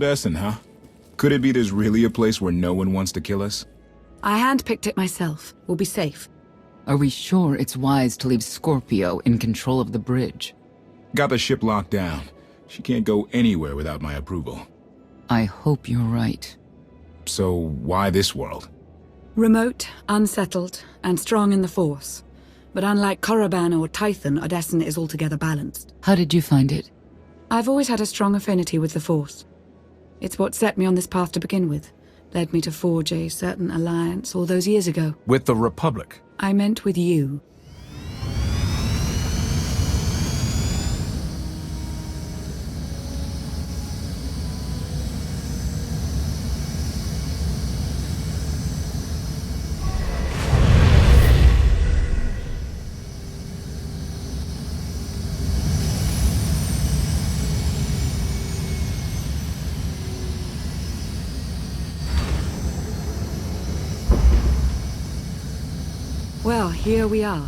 Odessen, huh? Could it be there's really a place where no one wants to kill us? I handpicked it myself. We'll be safe. Are we sure it's wise to leave Scorpio in control of the bridge? Got the ship locked down. She can't go anywhere without my approval. I hope you're right. So why this world? Remote, unsettled, and strong in the Force. But unlike Korriban or Tython, Odessen is altogether balanced. How did you find it? I've always had a strong affinity with the Force. It's what set me on this path to begin with. Led me to forge a certain alliance all those years ago. With the Republic? I meant with you. Well, here we are.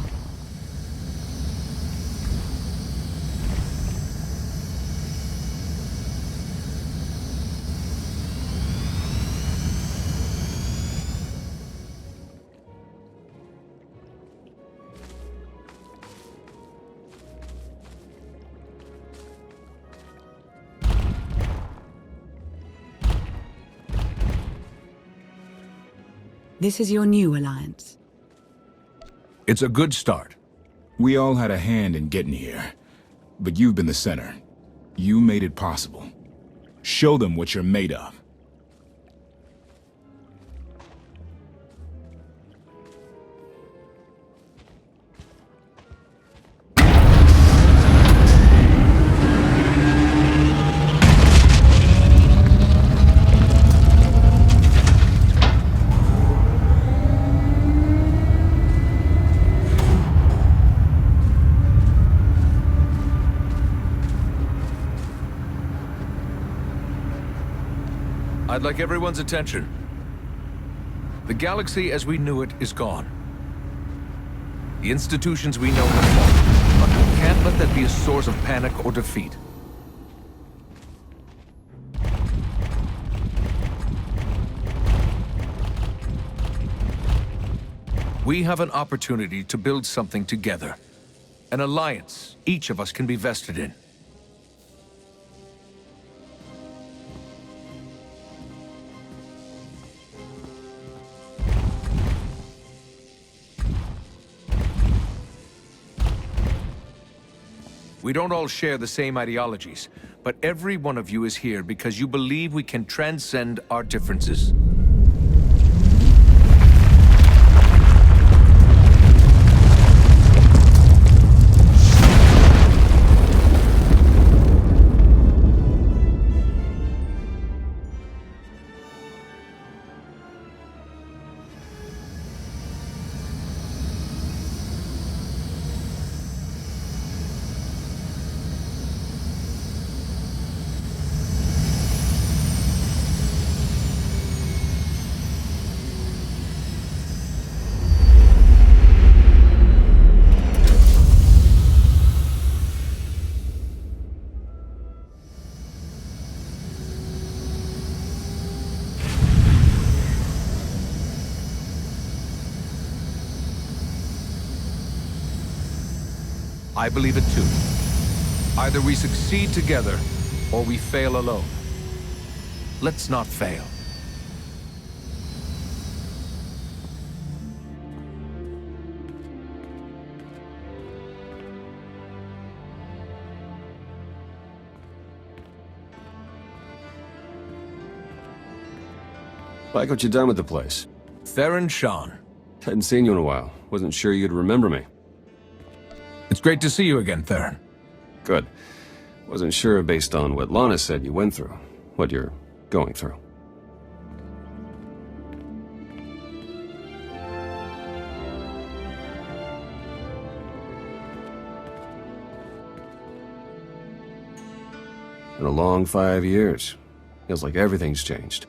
This is your new alliance. It's a good start. We all had a hand in getting here, but you've been the center. You made it possible. Show them what you're made of. I'd like everyone's attention. The galaxy as we knew it is gone. The institutions we know have fallen, but we can't let that be a source of panic or defeat. We have an opportunity to build something together. An alliance each of us can be vested in. We don't all share the same ideologies, but every one of you is here because you believe we can transcend our differences. I believe it too. Either we succeed together, or we fail alone. Let's not fail. Like what you done with the place. Theron Shan. Hadn't seen you in a while. Wasn't sure you'd remember me. It's great to see you again, Theron. Good. Wasn't sure based on what Lana said you went through. What you're going through. Been a long 5 years. Feels like everything's changed.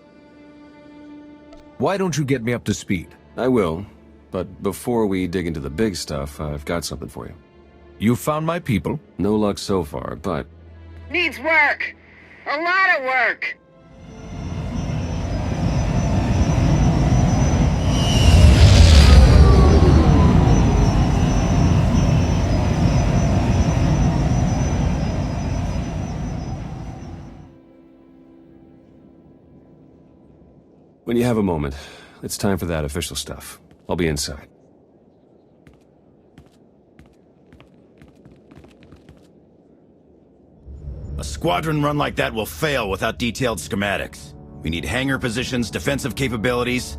Why don't you get me up to speed? I will, but before we dig into the big stuff, I've got something for you. You found my people? No luck so far, but... Needs work! A lot of work! When you have a moment, it's time for that official stuff. I'll be inside. A squadron run like that will fail without detailed schematics. We need hangar positions, defensive capabilities.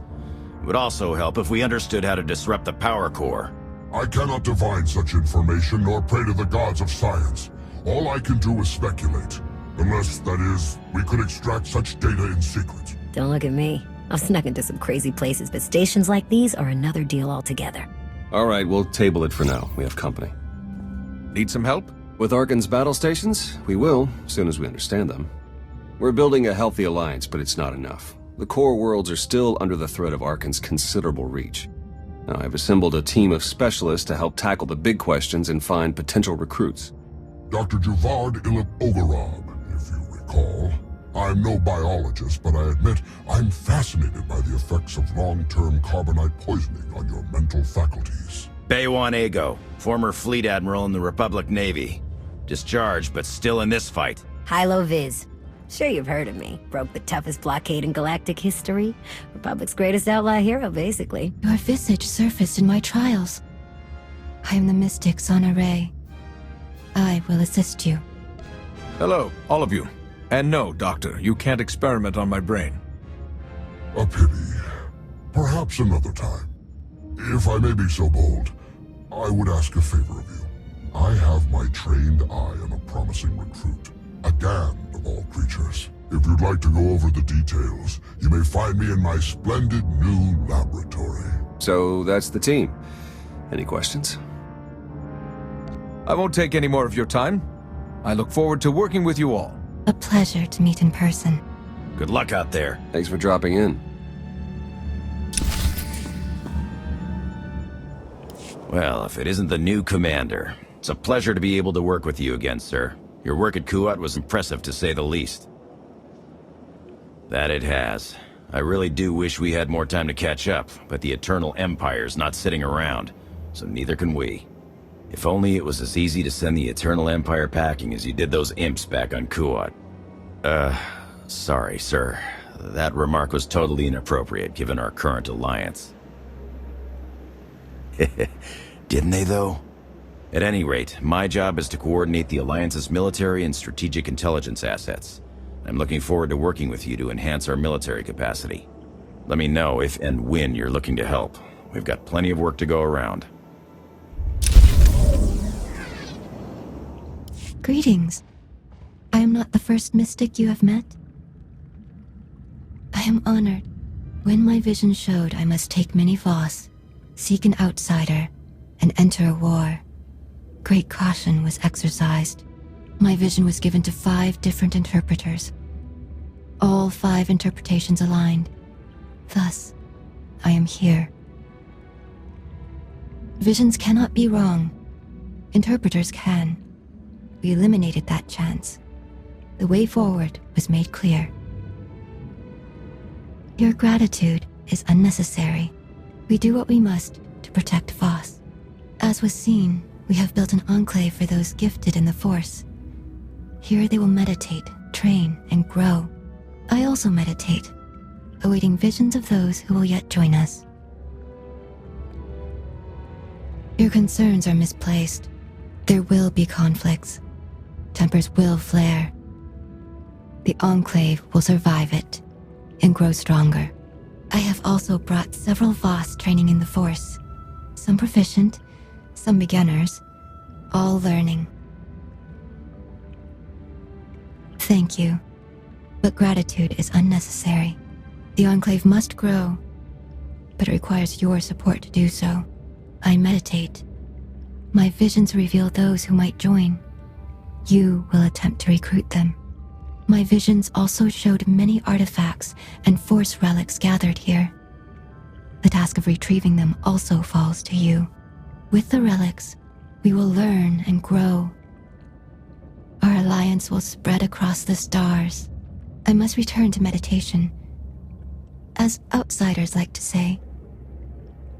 It would also help if we understood how to disrupt the power core. I cannot divine such information nor pray to the gods of science. All I can do is speculate. Unless, that is, we could extract such data in secret. Don't look at me. I've snuck into some crazy places, but stations like these are another deal altogether. All right, we'll table it for now. We have company. Need some help? With Arcann's battle stations, we will, as soon as we understand them. We're building a healthy alliance, but it's not enough. The core worlds are still under the threat of Arcann's considerable reach. Now, I've assembled a team of specialists to help tackle the big questions and find potential recruits. Dr. Juvard Ilip Oggurobb, if you recall. I'm no biologist, but I admit I'm fascinated by the effects of long-term carbonite poisoning on your mental faculties. Bey'wan Aygo, former fleet admiral in the Republic Navy. Discharged, but still in this fight. Hylo Visz. Sure you've heard of me. Broke the toughest blockade in Galactic history. Republic's greatest outlaw hero, basically. Your visage surfaced in my trials. I am the mystic Sana-Rae. I will assist you. Hello, all of you. And no, Doctor, you can't experiment on my brain. A pity. Perhaps another time. If I may be so bold, I would ask a favor of you. I have my trained eye on a promising recruit. A Gand of all creatures. If you'd like to go over the details, you may find me in my splendid new laboratory. So that's the team. Any questions? I won't take any more of your time. I look forward to working with you all. A pleasure to meet in person. Good luck out there. Thanks for dropping in. Well, if it isn't the new commander, it's a pleasure to be able to work with you again, sir. Your work at Kuat was impressive, to say the least. That it has. I really do wish we had more time to catch up, but the Eternal Empire's not sitting around, so neither can we. If only it was as easy to send the Eternal Empire packing as you did those imps back on Kuat. Sorry, sir. That remark was totally inappropriate, given our current alliance. Didn't they, though? At any rate, my job is to coordinate the Alliance's military and strategic intelligence assets. I'm looking forward to working with you to enhance our military capacity. Let me know if and when you're looking to help. We've got plenty of work to go around. Greetings. I am not the first mystic you have met. I am honored. When my vision showed I must take many Voss, seek an outsider, and enter a war, great caution was exercised. My vision was given to 5 different interpreters. All 5 interpretations aligned. Thus, I am here. Visions cannot be wrong. Interpreters can. We eliminated that chance. The way forward was made clear. Your gratitude is unnecessary. We do what we must to protect Voss. As was seen, we have built an enclave for those gifted in the Force. Here they will meditate, train, and grow. I also meditate, awaiting visions of those who will yet join us. Your concerns are misplaced. There will be conflicts. Tempers will flare. The Enclave will survive it and grow stronger. I have also brought several Voss training in the Force. Some proficient, some beginners, all learning. Thank you, but gratitude is unnecessary. The Enclave must grow, but it requires your support to do so. I meditate. My visions reveal those who might join. You will attempt to recruit them. My visions also showed many artifacts and Force relics gathered here. The task of retrieving them also falls to you. With the relics, we will learn and grow. Our alliance will spread across the stars. I must return to meditation. As outsiders like to say,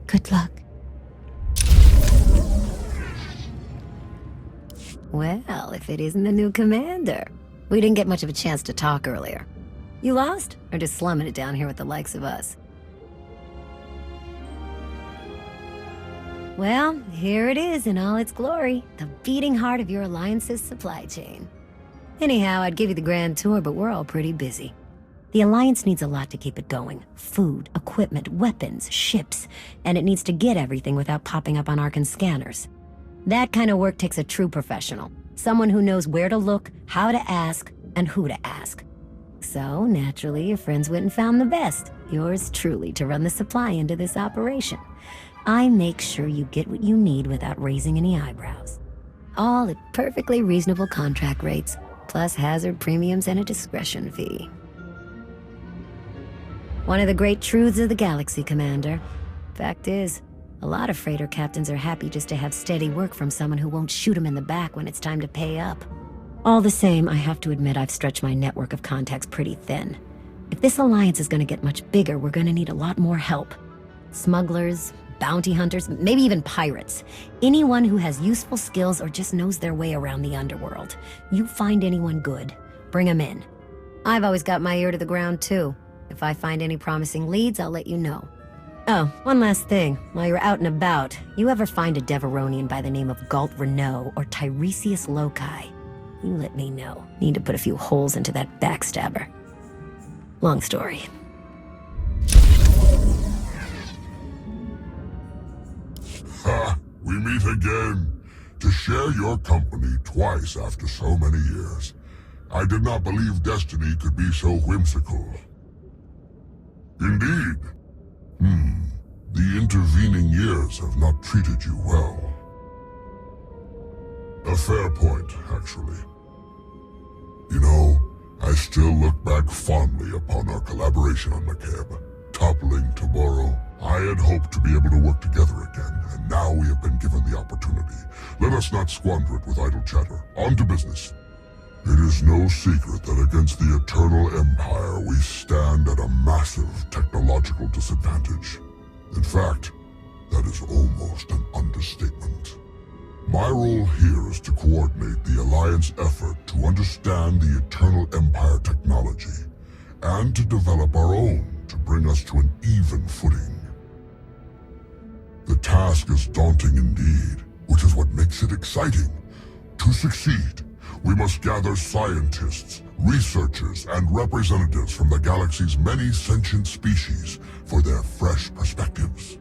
good luck. Well, if it isn't the new commander. We didn't get much of a chance to talk earlier. You lost? Or just slumming it down here with the likes of us? Well, here it is in all its glory. The beating heart of your Alliance's supply chain. Anyhow, I'd give you the grand tour, but we're all pretty busy. The Alliance needs a lot to keep it going. Food, equipment, weapons, ships, and it needs to get everything without popping up on Arcann scanners. That kind of work takes a true professional. Someone who knows where to look, how to ask, and who to ask. So, naturally, your friends went and found the best. Yours truly to run the supply into this operation. I make sure you get what you need without raising any eyebrows. All at perfectly reasonable contract rates, plus hazard premiums and a discretion fee. One of the great truths of the galaxy, Commander. Fact is, a lot of freighter captains are happy just to have steady work from someone who won't shoot them in the back when it's time to pay up. All the same, I have to admit I've stretched my network of contacts pretty thin. If this alliance is going to get much bigger, we're going to need a lot more help. Smugglers, bounty hunters, maybe even pirates. Anyone who has useful skills or just knows their way around the underworld. You find anyone good, bring them in. I've always got my ear to the ground, too. If I find any promising leads, I'll let you know. Oh, one last thing. While you're out and about, you ever find a Deveronian by the name of Galt Renault or Tiresias Loci? You let me know. Need to put a few holes into that backstabber. Long story. Ha! We meet again. To share your company twice after so many years. I did not believe destiny could be so whimsical. Indeed. The intervening years have not treated you well. A fair point, actually. You know, I still look back fondly upon our collaboration on McCabe. Toppling tomorrow, I had hoped to be able to work together again, and now we have been given the opportunity. Let us not squander it with idle chatter. On to business. It is no secret that against the Eternal Empire we stand at a massive technological disadvantage. In fact, that is almost an understatement. My role here is to coordinate the Alliance effort to understand the Eternal Empire technology, and to develop our own to bring us to an even footing. The task is daunting indeed, which is what makes it exciting. To succeed, we must gather scientists, researchers, and representatives from the galaxy's many sentient species for their fresh perspectives.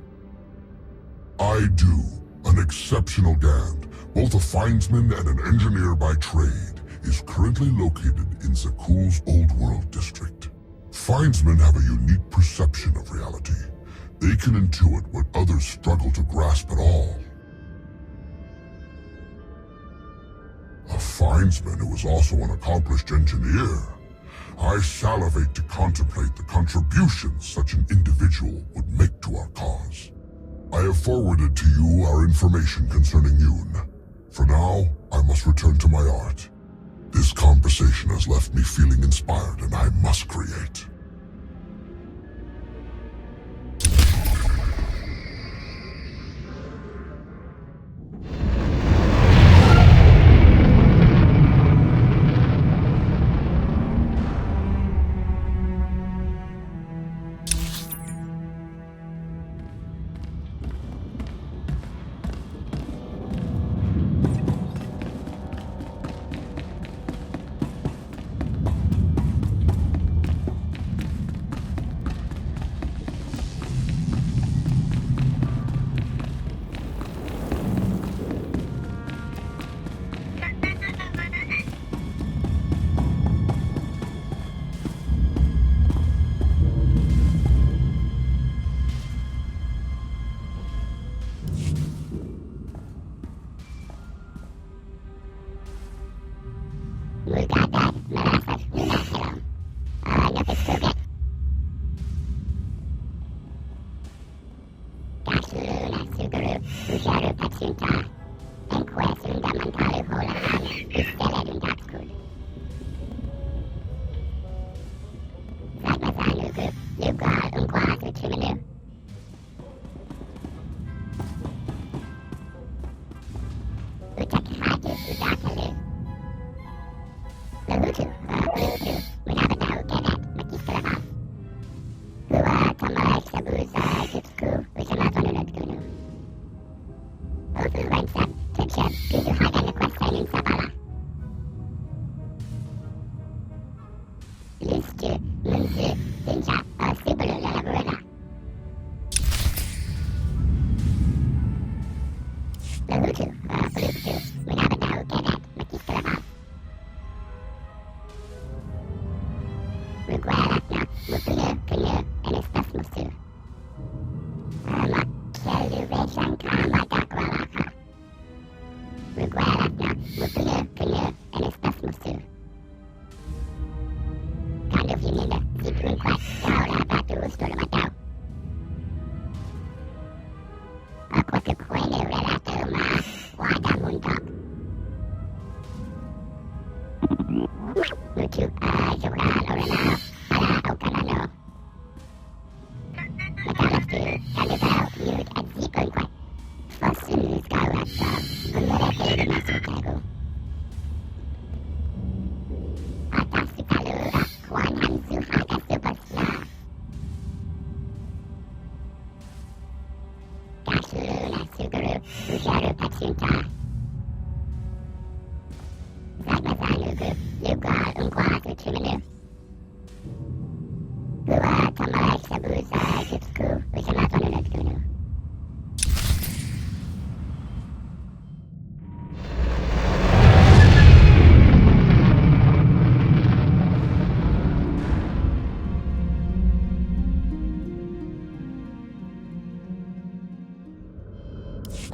Aygo, an exceptional Gand, both a findsman and an engineer by trade, is currently located in Zakuul's Old World district. Findsmen have a unique perception of reality. They can intuit what others struggle to grasp at all. A findsman who is also an accomplished engineer. I salivate to contemplate the contributions such an individual would make to our cause. I have forwarded to you our information concerning Yuun. For now, I must return to my art. This conversation has left me feeling inspired, and I must create.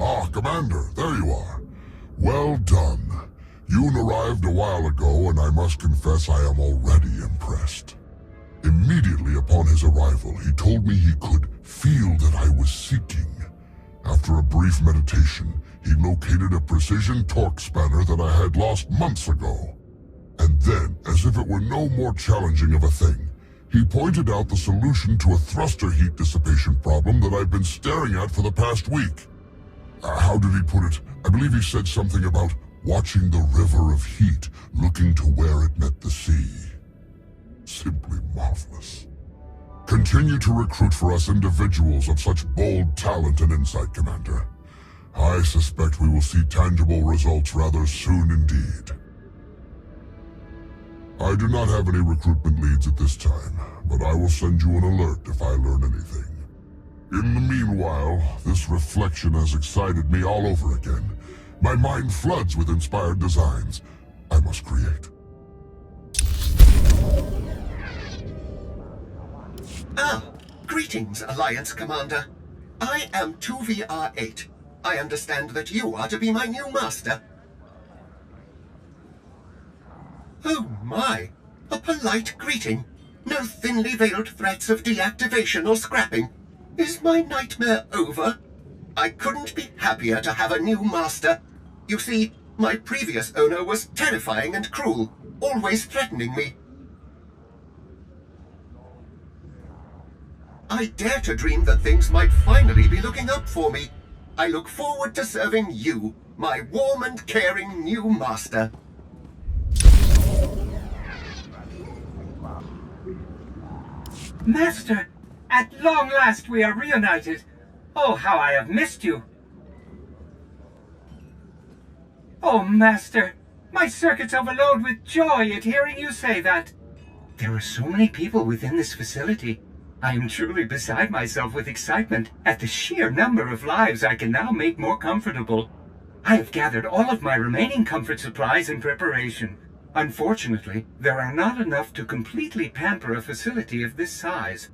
Ah, Commander, there you are. Well done. Yuun arrived a while ago, and I must confess I am already impressed. Immediately upon his arrival, he told me he could feel that I was seeking. After a brief meditation, he located a precision torque spanner that I had lost months ago. And then, as if it were no more challenging of a thing, he pointed out the solution to a thruster heat dissipation problem that I've been staring at for the past week. How did he put it? I believe he said something about watching the river of heat, looking to where it met the sea. Simply marvelous. Continue to recruit for us individuals of such bold talent and insight, Commander. I suspect we will see tangible results rather soon indeed. I do not have any recruitment leads at this time, but I will send you an alert if I learn anything. In the meanwhile, this reflection has excited me all over again. My mind floods with inspired designs I must create. Ah, greetings, Alliance Commander. I am 2VR8. I understand that you are to be my new master. Oh my, a polite greeting. No thinly veiled threats of deactivation or scrapping. Is my nightmare over? I couldn't be happier to have a new master. You see, my previous owner was terrifying and cruel, always threatening me. I dare to dream that things might finally be looking up for me. I look forward to serving you, my warm and caring new master. Master! At long last we are reunited! Oh, how I have missed you! Oh, Master! My circuits overload with joy at hearing you say that! There are so many people within this facility. I am truly beside myself with excitement at the sheer number of lives I can now make more comfortable. I have gathered all of my remaining comfort supplies in preparation. Unfortunately, there are not enough to completely pamper a facility of this size.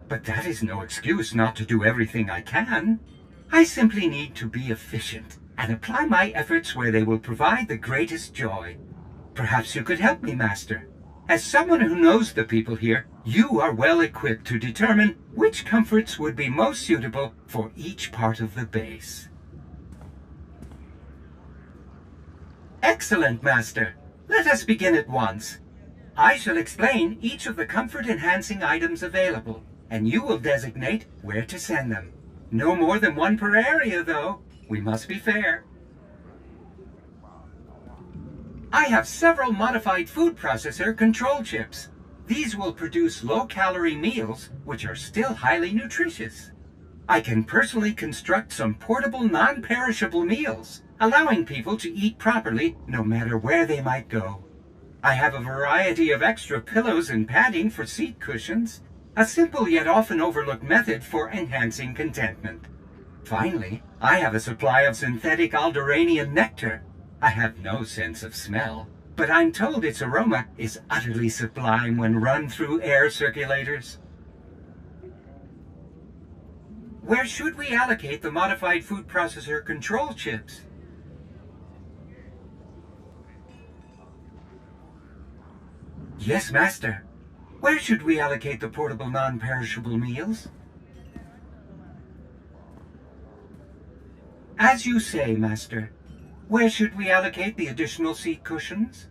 But that is no excuse not to do everything I can. I simply need to be efficient and apply my efforts where they will provide the greatest joy. Perhaps you could help me, Master. As someone who knows the people here, you are well equipped to determine which comforts would be most suitable for each part of the base. Excellent, Master. Let us begin at once. I shall explain each of the comfort-enhancing items available, and you will designate where to send them. No more than one per area, though. We must be fair. I have several modified food processor control chips. These will produce low-calorie meals, which are still highly nutritious. I can personally construct some portable, non-perishable meals, allowing people to eat properly no matter where they might go. I have a variety of extra pillows and padding for seat cushions, a simple yet often overlooked method for enhancing contentment. Finally, I have a supply of synthetic Alderaanian nectar. I have no sense of smell, but I'm told its aroma is utterly sublime when run through air circulators. Where should we allocate the modified food processor control chips? Yes, Master. Where should we allocate the portable non-perishable meals? As you say, Master. Where should we allocate the additional seat cushions?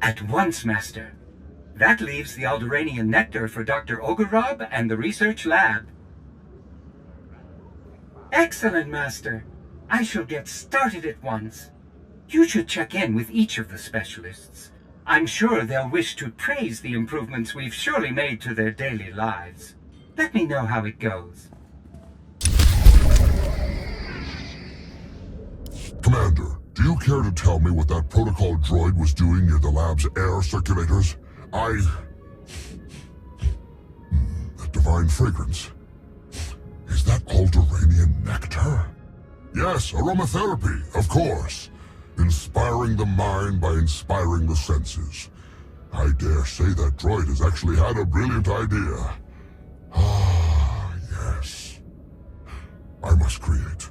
At once, Master. That leaves the Alderaanian nectar for Dr. Oggurobb and the research lab. Excellent, Master. I shall get started at once. You should check in with each of the specialists. I'm sure they'll wish to praise the improvements we've surely made to their daily lives. Let me know how it goes. Commander, do you care to tell me what that protocol droid was doing near the lab's air circulators? That divine fragrance. Is that Alderaanian nectar? Yes, aromatherapy, of course. Inspiring the mind by inspiring the senses. I dare say that droid has actually had a brilliant idea. Ah, yes. I must create.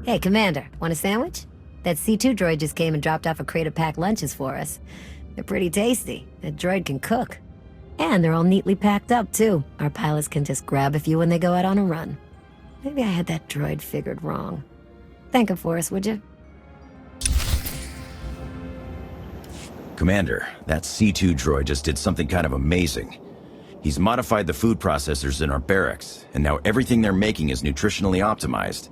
Hey, Commander, want a sandwich? That C2 droid just came and dropped off a crate of packed lunches for us. They're pretty tasty. That droid can cook. And they're all neatly packed up, too. Our pilots can just grab a few when they go out on a run. Maybe I had that droid figured wrong. Thank him for us, would you? Commander, that C2 droid just did something kind of amazing. He's modified the food processors in our barracks, and now everything they're making is nutritionally optimized.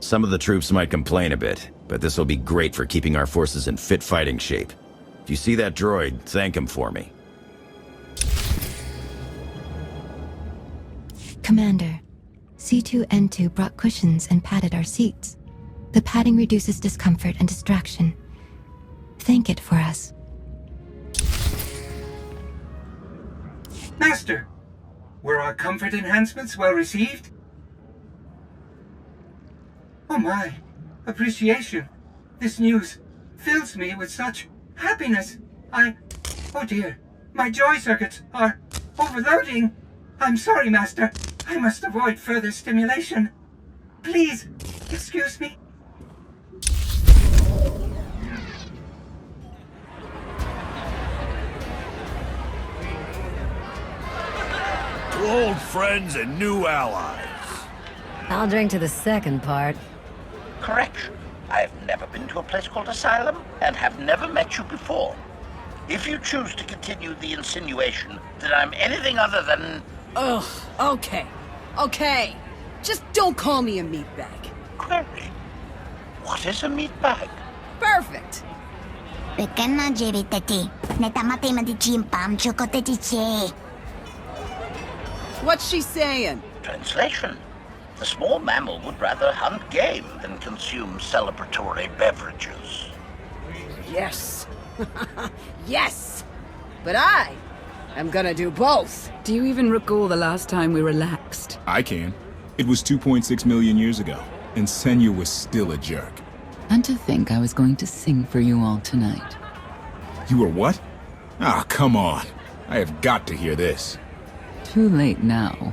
Some of the troops might complain a bit, but this will be great for keeping our forces in fit fighting shape. If you see that droid, thank him for me. Commander, C2N2 brought cushions and padded our seats. The padding reduces discomfort and distraction. Thank it for us. Master, were our comfort enhancements well received? Oh my, appreciation. This news fills me with such happiness. Oh dear, my joy circuits are overloading. I'm sorry, Master. I must avoid further stimulation. Please, excuse me. To old friends and new allies. I'll drink to the second part. Correction. I've never been to a place called Asylum, and have never met you before. If you choose to continue the insinuation that I'm anything other than... Ugh, okay. Okay. Just don't call me a meatbag. Query. What is a meatbag? Perfect. What's she saying? Translation. The small mammal would rather hunt game than consume celebratory beverages. Yes. Yes. But I'm gonna do both. Do you even recall the last time we relaxed? I can. It was 2.6 million years ago, and Senya was still a jerk. And to think I was going to sing for you all tonight. You were what? Ah, come on. I have got to hear this. Too late now.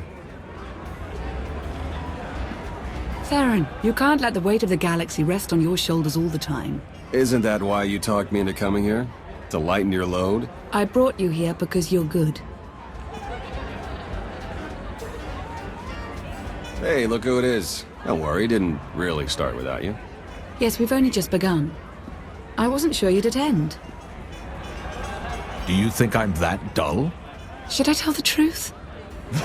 Theron, you can't let the weight of the galaxy rest on your shoulders all the time. Isn't that why you talked me into coming here? To lighten your load? I brought you here because you're good. Hey, look who it is. Don't worry, didn't really start without you. Yes, we've only just begun. I wasn't sure you'd attend. Do you think I'm that dull? Should I tell the truth?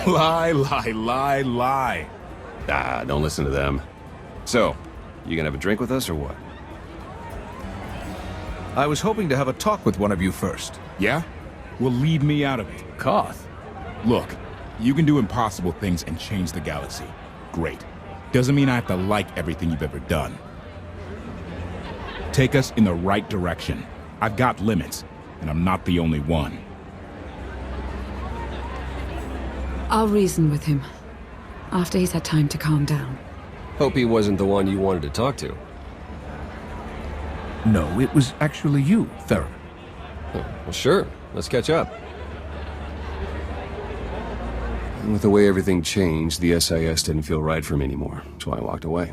Lie, lie, lie, lie. Ah, don't listen to them. So, you gonna have a drink with us or what? I was hoping to have a talk with one of you first. Yeah? Well, leave me out of it. Koth. Look, you can do impossible things and change the galaxy. Great. Doesn't mean I have to like everything you've ever done. Take us in the right direction. I've got limits, and I'm not the only one. I'll reason with him. After he's had time to calm down. Hope he wasn't the one you wanted to talk to. No, it was actually you, Theron. Oh, well, sure. Let's catch up. And with the way everything changed, the SIS didn't feel right for me anymore, so I walked away.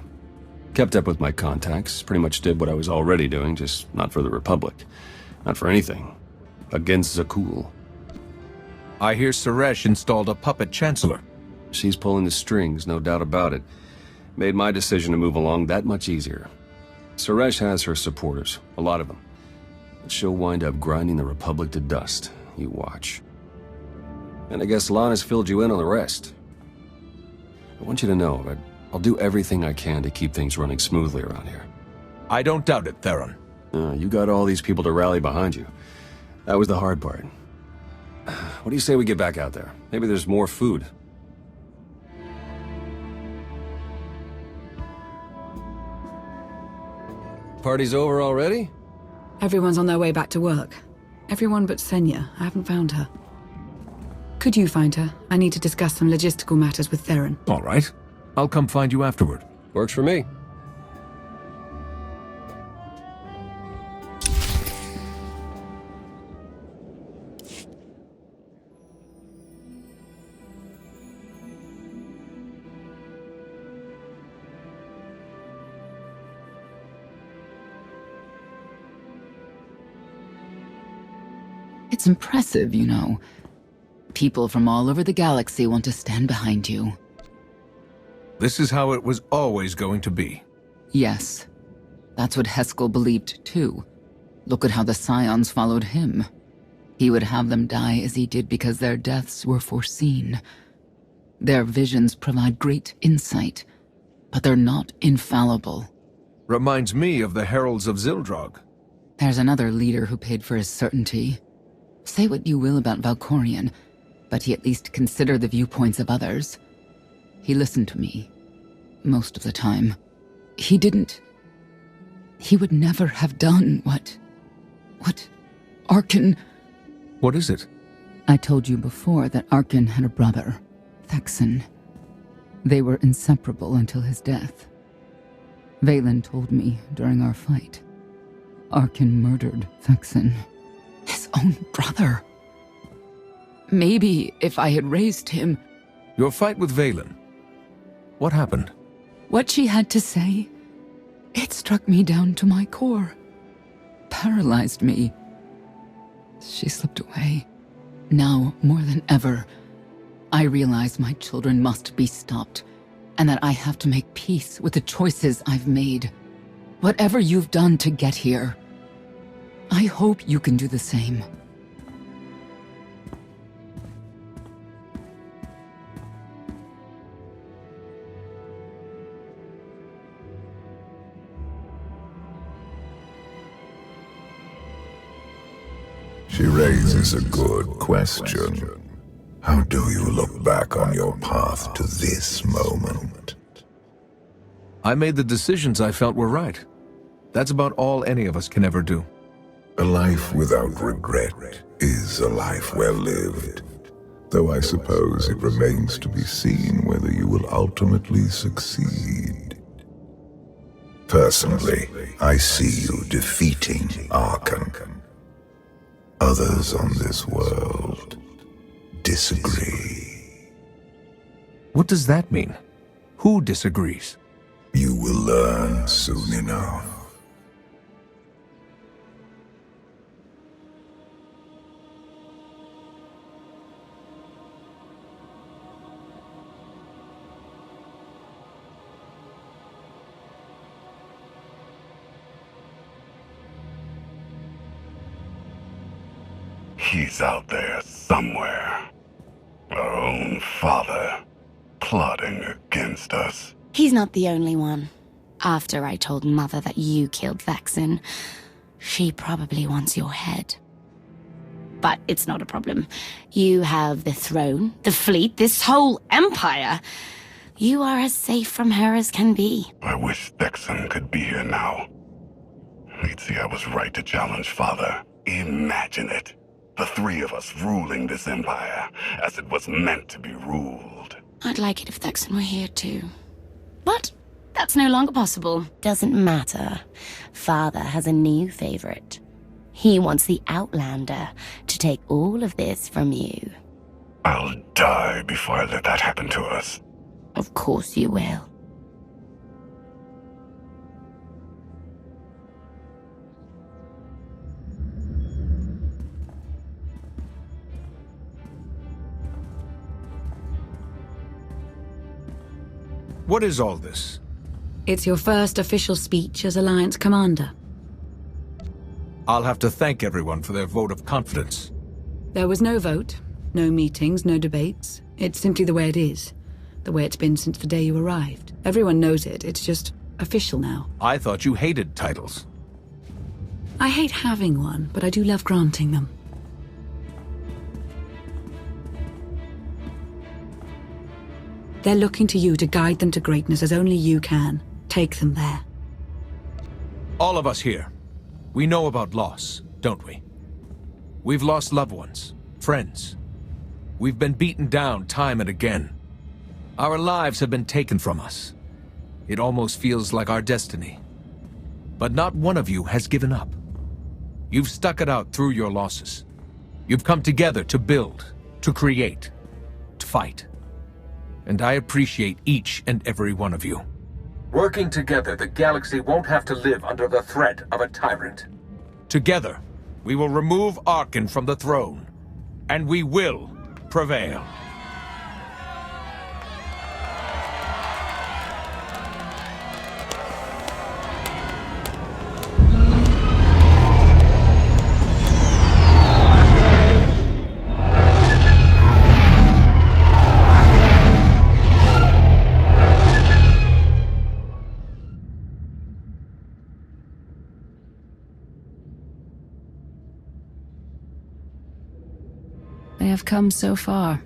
Kept up with my contacts, pretty much did what I was already doing, just not for the Republic. Not for anything. Against Zakuul. I hear Suresh installed a puppet chancellor. She's pulling the strings, no doubt about it. Made my decision to move along that much easier. Suresh has her supporters, a lot of them. But she'll wind up grinding the Republic to dust. You watch. And I guess Lana's filled you in on the rest. I want you to know that I'll do everything I can to keep things running smoothly around here. I don't doubt it, Theron. You got all these people to rally behind you. That was the hard part. What do you say we get back out there? Maybe there's more food. Party's over already? Everyone's on their way back to work. Everyone but Senya. I haven't found her. Could you find her? I need to discuss some logistical matters with Theron. All right. I'll come find you afterward. Works for me. It's impressive, you know. People from all over the galaxy want to stand behind you. This is how it was always going to be. Yes. That's what Heskel believed, too. Look at how the Scions followed him. He would have them die as he did because their deaths were foreseen. Their visions provide great insight, but they're not infallible. Reminds me of the Heralds of Zildrog. There's another leader who paid for his certainty. Say what you will about Valkorion, but he at least considered the viewpoints of others. He listened to me. Most of the time. He would never have done what Arcann... What is it? I told you before that Arcann had a brother, Vexen. They were inseparable until his death. Vaylin told me during our fight. Arcann murdered Vexen. His own brother. Maybe if I had raised him... Your fight with Vaylin. What happened? What she had to say, it struck me down to my core. Paralyzed me. She slipped away. Now, more than ever, I realize my children must be stopped, and that I have to make peace with the choices I've made. Whatever you've done to get here, I hope you can do the same. She raises a good question. How do you look back on your path to this moment? I made the decisions I felt were right. That's about all any of us can ever do. A life without regret is a life well lived, though I suppose it remains to be seen whether you will ultimately succeed. Personally, I see you defeating Arcann. Others on this world disagree. What does that mean? Who disagrees? You will learn soon enough. He's out there somewhere. Our own father, plotting against us. He's not the only one. After I told Mother that you killed Vexen, she probably wants your head. But it's not a problem. You have the throne, the fleet, this whole empire. You are as safe from her as can be. I wish Vexen could be here now. He'd see I was right to challenge Father. Imagine it. The three of us ruling this empire as it was meant to be ruled. I'd like it if Vaylin were here too. But that's no longer possible. Doesn't matter. Father has a new favorite. He wants the Outlander to take all of this from you. I'll die before I let that happen to us. Of course you will. What is all this? It's your first official speech as Alliance Commander. I'll have to thank everyone for their vote of confidence. There was no vote, no meetings, no debates. It's simply the way it is. The way it's been since the day you arrived. Everyone knows it, it's just official now. I thought you hated titles. I hate having one, but I do love granting them. They're looking to you to guide them to greatness as only you can. Take them there. All of us here, we know about loss, don't we? We've lost loved ones, friends. We've been beaten down time and again. Our lives have been taken from us. It almost feels like our destiny. But not one of you has given up. You've stuck it out through your losses. You've come together to build, to create, to fight. And I appreciate each and every one of you. Working together, the galaxy won't have to live under the threat of a tyrant. Together, we will remove Arcann from the throne, and we will prevail. They have come so far.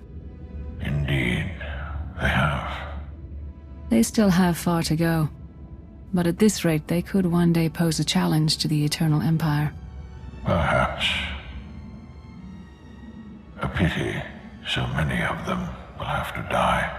Indeed, they have. They still have far to go. But at this rate, they could one day pose a challenge to the Eternal Empire. Perhaps. A pity so many of them will have to die.